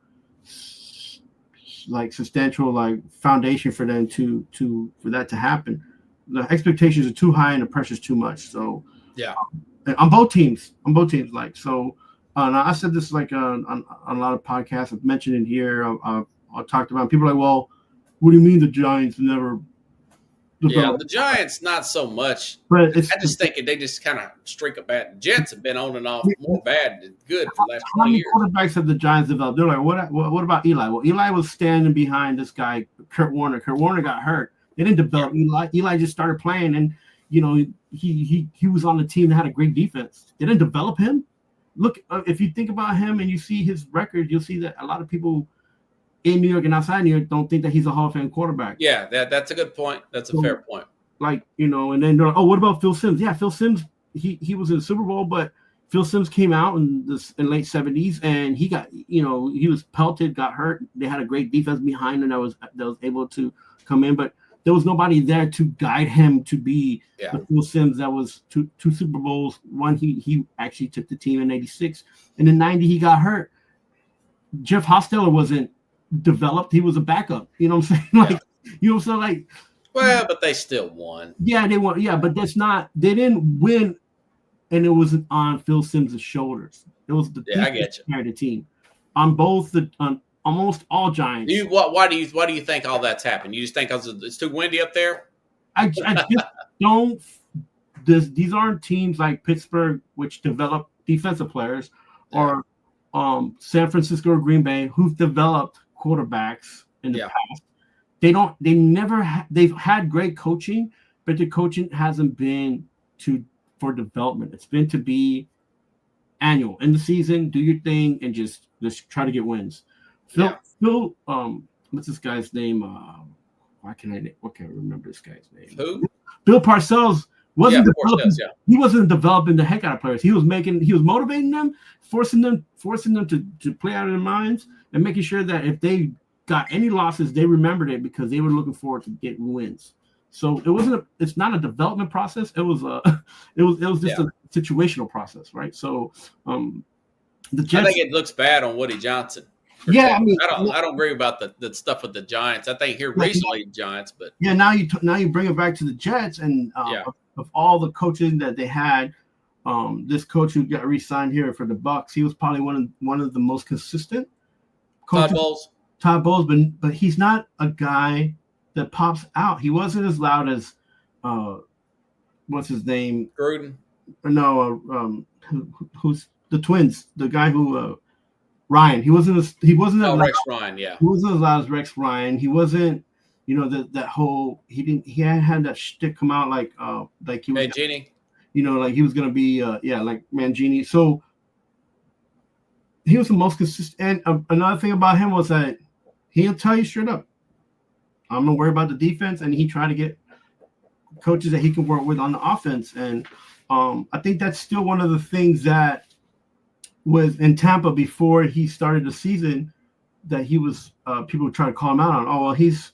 substantial foundation for them for that to happen. The expectations are too high and the pressure's too much. So on both teams, so. I said this on a lot of podcasts. I've mentioned it here. I talked about it. People are like, well, what do you mean the Giants never? Yeah, the Giants not so much. But I just think they just kind of streak a bad. Jets have been on and off more bad than good for the last 20 years. How many quarterbacks have the Giants developed? They're like, what about Eli? Well, Eli was standing behind this guy, Kurt Warner. Kurt Warner got hurt. They didn't develop Eli. Eli just started playing, and he was on the team that had a great defense. They didn't develop him. Look, if you think about him and you see his record, you'll see that a lot of people in New York and outside New York don't think that he's a Hall of Fame quarterback. Yeah, that's a good point. That's a fair point. And then they're like, oh, what about Phil Simms? Yeah, Phil Simms, he was in the Super Bowl, but Phil Simms came out in late 70s and he got, he was pelted, got hurt. They had a great defense behind him that was able to come in, but there was nobody there to guide him to be the Phil Simms that was two Super Bowls. One, he actually took the team in 86. And in 90, he got hurt. Jeff Hostetler wasn't developed. He was a backup. You know what I'm saying? Well, but they still won. Yeah, they won. Yeah, but that's not – they didn't win, and it wasn't on Phil Simms' shoulders. It was the I get you. The team. On both on almost all Giants. Why do you think all that's happened? You just think it's too windy up there? I just don't. These aren't teams like Pittsburgh, which develop defensive players, or San Francisco or Green Bay, who've developed quarterbacks in the past. They've had great coaching, but the coaching hasn't been for development. It's been to be annual in the season, do your thing, and just try to get wins. Phil, what's this guy's name? Why can't I remember this guy's name? Who? Bill Parcells wasn't developing. Yeah. He wasn't developing the heck out of players. He was motivating them, forcing them to play out of their minds, and making sure that if they got any losses, they remembered it because they were looking forward to getting wins. So it's not a development process. It was just a situational process, right? So the Jets, I think it looks bad on Woody Johnson. Yeah, I don't agree about the stuff with the Giants. I think here recently Giants, but now you bring it back to the Jets and of all the coaching that they had, this coach who got re-signed here for the Bucs, he was probably one of the most consistent coaches. Todd Bowles, but he's not a guy that pops out. He wasn't as loud as what's his name? Gruden. who's the Twins? The guy who Ryan. He wasn't as Rex Ryan. Yeah, he wasn't as loud as Rex Ryan. He wasn't. That whole he had that shtick come out like he was Mangini. Like he was gonna be like Mangini. So he was the most consistent. And another thing about him was that he'll tell you straight up, I'm gonna worry about the defense, and he tried to get coaches that he can work with on the offense. And I think that's still one of the things that was in Tampa before he started the season, that he was people would try to call him out on. Oh, well, he's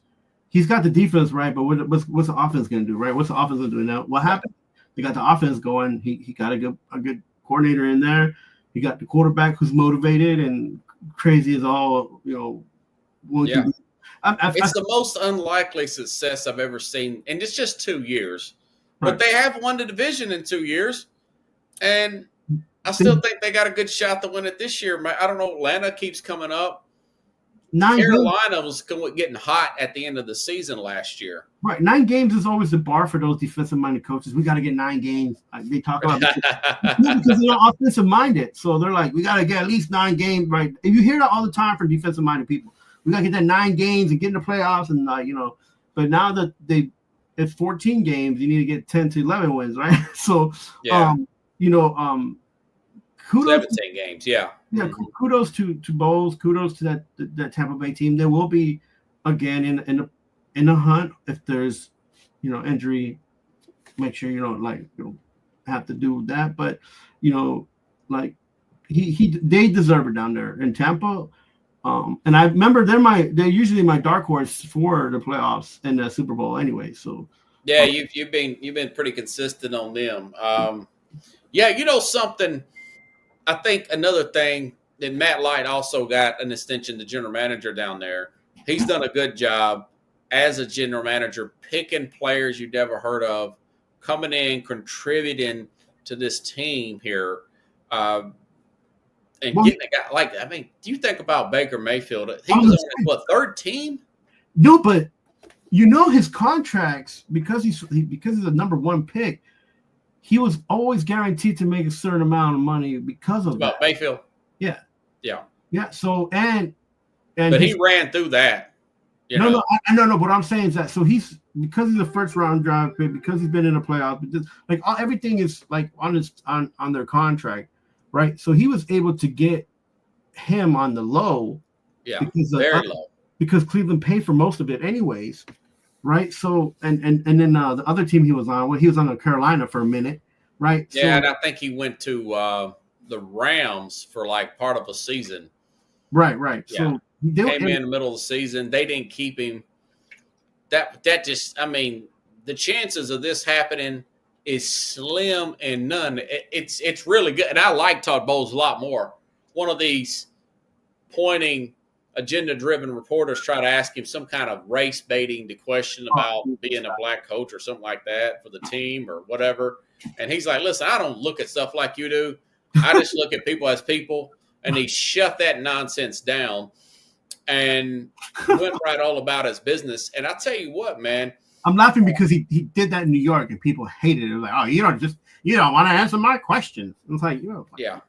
got the defense right, but what's the offense going to do, right? What's the offense going to do now? What happened? They got the offense going. He got a good coordinator in there. He got the quarterback who's motivated and crazy as all. Yeah. It's the most unlikely success I've ever seen, and it's just 2 years. Right. But they have won the division in 2 years, and I still think they got a good shot to win it this year. I don't know. Atlanta keeps coming up. Carolina was getting hot at the end of the season last year. Right. 9 games is always the bar for those defensive-minded coaches. We got to get 9 games. They talk about because they're offensive-minded. So they're like, we got to get at least 9 games, right? And you hear that all the time from defensive-minded people. We got to get that 9 games and get in the playoffs. And, but now that it's 14 games, you need to get 10 to 11 wins, right? So, yeah. Kudos 17 games, yeah. Yeah, kudos to Bowles. Kudos to that Tampa Bay team. They will be again in the hunt if there's injury. Make sure you don't have to do that. But they deserve it down there in Tampa. And I remember they're usually my dark horse for the playoffs and the Super Bowl anyway. So yeah, you've been pretty consistent on them. Something. I think another thing that Matt Light also got an extension, the general manager down there. He's done a good job as a general manager, picking players you've never heard of, coming in, contributing to this team here, and getting a guy do you think about Baker Mayfield? He was on third team? No, but his contracts, because he's a number 1 pick. He was always guaranteed to make a certain amount of money because of that. Mayfield. Yeah. Yeah. Yeah. So but he ran through that. No. What I'm saying is that because he's a first round draft pick, because he's been in the playoffs, everything is on their contract, right? So he was able to get him on the low. Yeah. Very low. Because Cleveland paid for most of it anyways. Right. So and then the other team he was on, he was on Carolina for a minute, right? Yeah, and I think he went to the Rams for part of a season. Right. Yeah. So he came in the middle of the season. They didn't keep him. That just, the chances of this happening is slim and none. It's really good, and I like Todd Bowles a lot more. One of these pointing agenda-driven reporters try to ask him some kind of race-baiting question about being a black coach or something like that for the team or whatever. And he's like, listen, I don't look at stuff like you do. I just look at people as people. And he shut that nonsense down and went right all about his business. And I tell you what, man. I'm laughing because he did that in New York and people hated it. They're like, oh, you don't want to answer my questions. It's like, yeah.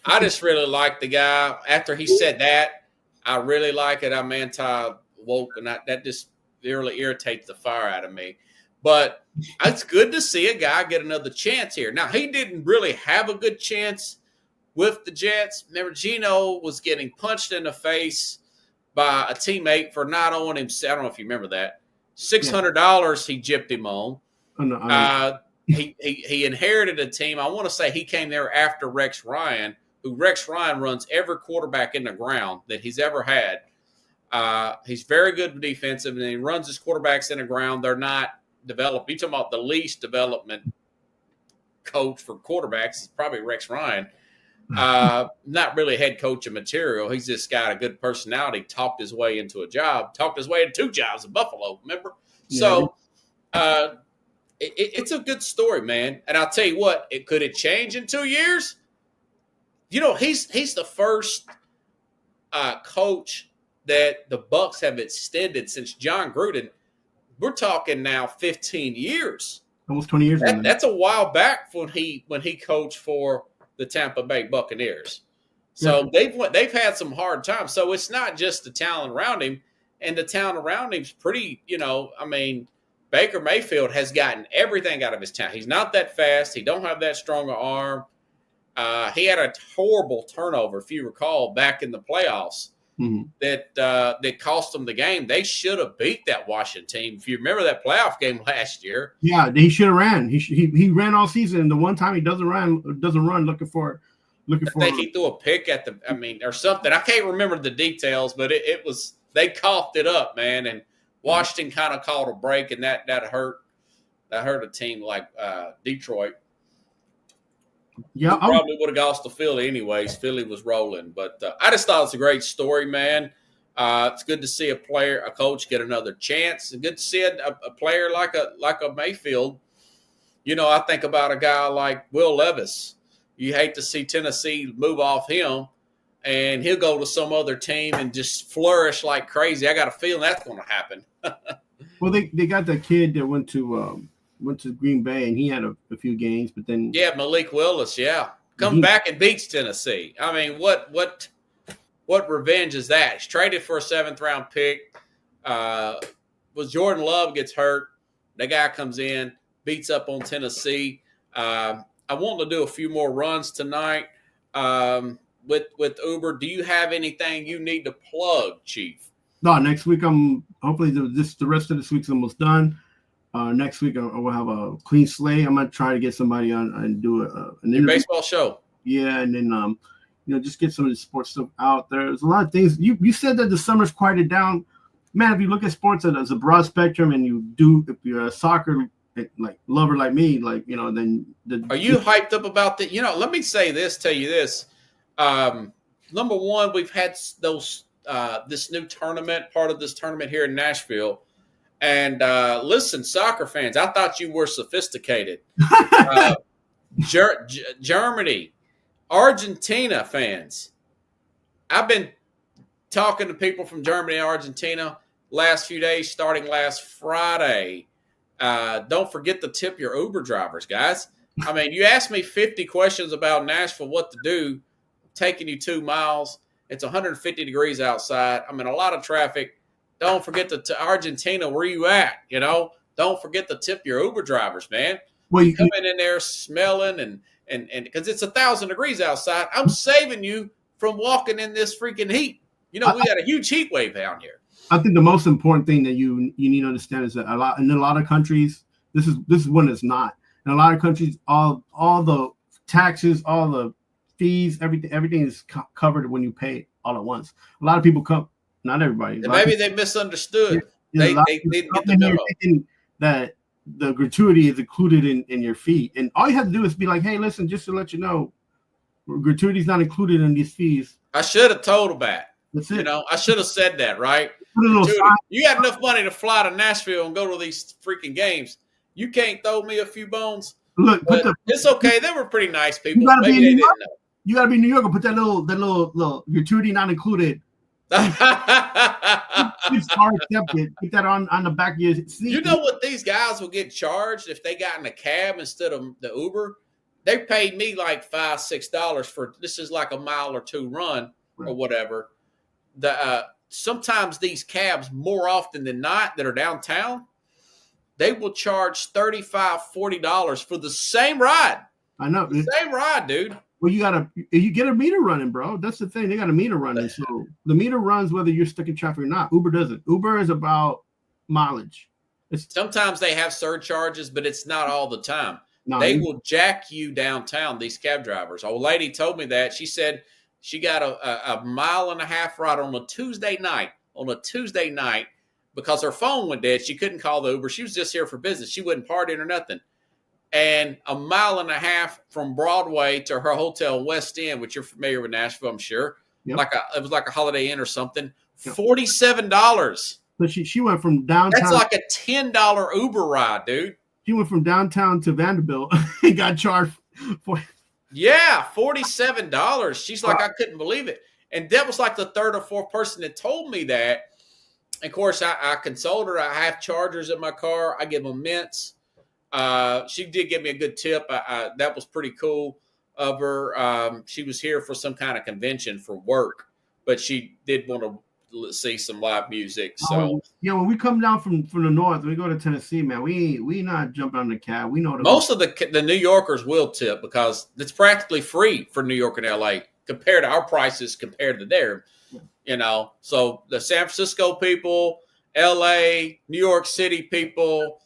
I just really like the guy. After he said that, I really like it. I'm anti-woke, and that just really irritates the fire out of me. But it's good to see a guy get another chance here. Now, he didn't really have a good chance with the Jets. Remember, Geno was getting punched in the face by a teammate for not owing him. I don't know if you remember that. $600 he gypped him on. He inherited a team. I want to say he came there after Rex Ryan, who Rex Ryan runs every quarterback in the ground that he's ever had. He's very good with defensive, and he runs his quarterbacks in the ground. They're not developed. You're talking about the least development coach for quarterbacks is probably Rex Ryan. Not really head coach of material. He's just got a good personality, talked his way into a job, talked his way into 2 jobs in Buffalo, remember? Yeah. So it's a good story, man. And I'll tell you what, could it change in 2 years? He's the first coach that the Bucs have extended since John Gruden. We're talking now 15 years. almost 20 years ago. That's a while back when he coached for the Tampa Bay Buccaneers. So they've had some hard times. So it's not just the talent around him, and the talent around him's pretty. I mean, Baker Mayfield has gotten everything out of his talent. He's not that fast. He don't have that strong arm. He had a horrible turnover, if you recall, back in the playoffs. That cost them the game. They should have beat that Washington team. If you remember that playoff game last year. Yeah, he should have ran. He ran all season. And the one time he doesn't run looking for. I think he threw a pick at or something. I can't remember the details, but it was they coughed it up, man. And Washington kind of called a break, and that hurt. That hurt a team like Detroit. Yeah, probably would have lost to Philly anyways. Philly was rolling, but I just thought it's a great story, man. It's good to see a coach get another chance. It's good to see a player like a Mayfield. I think about a guy like Will Levis. You hate to see Tennessee move off him, and he'll go to some other team and just flourish like crazy. I got a feeling that's going to happen. Well, they got that kid that went to Green Bay, and he had a few games, but then Malik Willis, comes back and beats Tennessee. I mean, what revenge is that? He's traded for a 7th round pick. Was Jordan Love gets hurt, the guy comes in, beats up on Tennessee. I want to do a few more runs tonight with Uber. Do you have anything you need to plug, Chief? No, next week hopefully the rest of this week's almost done. Next week I will have a clean slate. I'm gonna try to get somebody on and do an interview. Baseball show. Yeah, and then just get some of the sports stuff out there. There's a lot of things. You said that the summer's quieted down. Man, if you look at sports as a broad spectrum, and if you're a soccer like lover like me, then are you hyped up about that? Let me tell you this. Number one, we've had this new tournament, part of this tournament here in Nashville. And listen, soccer fans, I thought you were sophisticated. Germany, Argentina fans. I've been talking to people from Germany and Argentina last few days, starting last Friday. Don't forget to tip your Uber drivers, guys. I mean, you asked me 50 questions about Nashville, what to do, taking you 2 miles. It's 150 degrees outside. I'm in a lot of traffic. Don't forget to Argentina, where you at? Don't forget to tip your Uber drivers, man. Well, you coming in there smelling and because it's 1,000 degrees outside. I'm saving you from walking in this freaking heat. We got a huge heat wave down here. I think the most important thing that you need to understand is that in a lot of countries, this is when it's not. In a lot of countries, all the taxes, all the fees, everything is covered when you pay all at once. A lot of people come. Not everybody. Maybe they misunderstood. They didn't get the memo. That the gratuity is included in your fee. And all you have to do is be like, hey, listen, just to let you know, gratuity is not included in these fees. I should have told them that. That's it. I should have said that, right? You got enough money to fly to Nashville and go to these freaking games. You can't throw me a few bones. Look, it's okay. They were pretty nice people. You gotta be in New York. You gotta be in New York and put that little gratuity not included. It's hard accepted. Put that on the back of your seat. You know what these guys will get charged if they got in a cab instead of the Uber? They paid me like $5-6 for this is like a mile or two run or whatever. Sometimes these cabs, more often than not, that are downtown, they will charge $35-40 for the same ride. I know. The same ride, dude. Well, you get a meter running, bro. That's the thing. They got a meter running. So the meter runs whether you're stuck in traffic or not. Uber doesn't. Uber is about mileage. Sometimes they have surcharges, but it's not all the time. No, they will jack you downtown, these cab drivers. Old lady told me that. She said she got a mile and a half ride on a Tuesday night, because her phone went dead. She couldn't call the Uber. She was just here for business. She wasn't partying or nothing. And a mile and a half from Broadway to her hotel in West End, which you're familiar with Nashville, I'm sure. Yep. It was like a Holiday Inn or something. Yep. $47. But she went from downtown. That's like a $10 Uber ride, dude. She went from downtown to Vanderbilt and got charged for. Yeah, $47. She's like, I couldn't believe it. And that was like the third or fourth person that told me that. Of course, I consoled her. I have chargers in my car. I give them mints. She did give me a good tip. That was pretty cool of her. She was here for some kind of convention for work, but she did want to see some live music. So when we come down from the north, we go to Tennessee, man. We not jumping on the cab. We know most of the New Yorkers will tip because it's practically free for New York and LA compared to our prices compared to there. So the San Francisco people, LA, New York City people,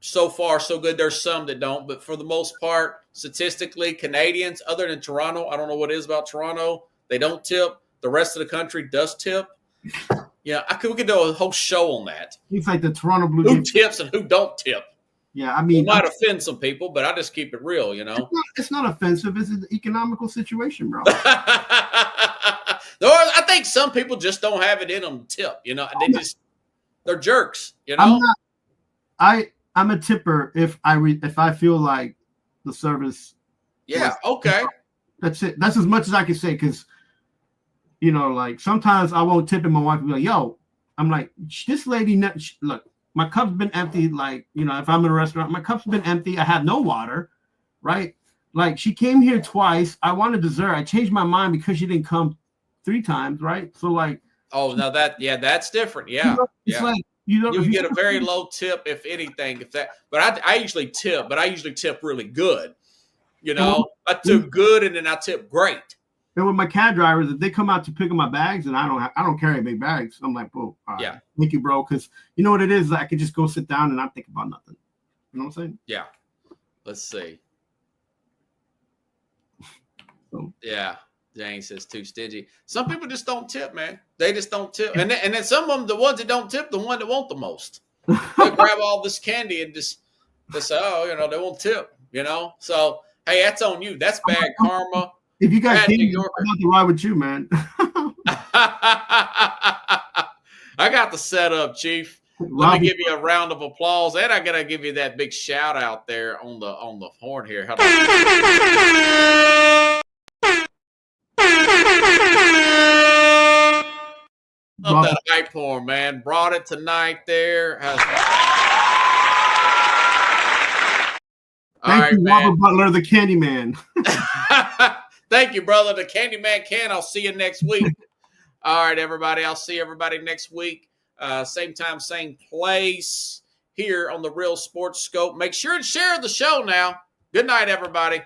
so far so good. There's some that don't, but for the most part, statistically, Canadians, other than Toronto, I don't know what it is about Toronto, they don't tip. The rest of the country does tip. Yeah, we could do a whole show on that. It's like the Toronto Blue Who tips and who don't tip. Yeah, I mean, it might offend some people, but I just keep it real, It's not offensive. It's an economical situation, bro. I think some people just don't have it in them to tip. They're jerks. I'm a tipper if I feel like the service. Yeah. Okay. That's it. That's as much as I can say because. Like sometimes I won't tip and my wife will be like, yo, I'm like, this lady, look, my cup's been empty. Like, if I'm in a restaurant, my cup's been empty. I have no water, right? Like she came here twice. I wanted dessert. I changed my mind because she didn't come 3 times, right? So like. Oh, no, that's different. Yeah. It's like, you get a very low tip, if anything, but I usually tip, but I usually tip really good. I tip good and then I tip great. And with my cab drivers, if they come out to pick up my bags, and I don't carry big bags, I'm like, bro, yeah, thank you, bro, because you know what it is. I can just go sit down and not think about nothing. You know what I'm saying? Yeah. Let's see. So. Yeah, James says too stingy. Some people just don't tip, man. They just don't tip, and then some of them, the ones that don't tip, the one that want the most, they grab all this candy and just they say, oh, they won't tip. So hey, that's on you. That's bad karma. If you guys can't, nothing wrong with you, man. I got the setup, Chief. Let me give you a round of applause, and I gotta give you that big shout out there on the horn here. Love that hype horn, man. Brought it tonight there. Thank you, Robert Butler, the Candy Man. Thank you, brother. The Candyman can. I'll see you next week. All right, everybody. I'll see everybody next week. Same time, same place here on the Real Sports Scope. Make sure to share the show now. Good night, everybody.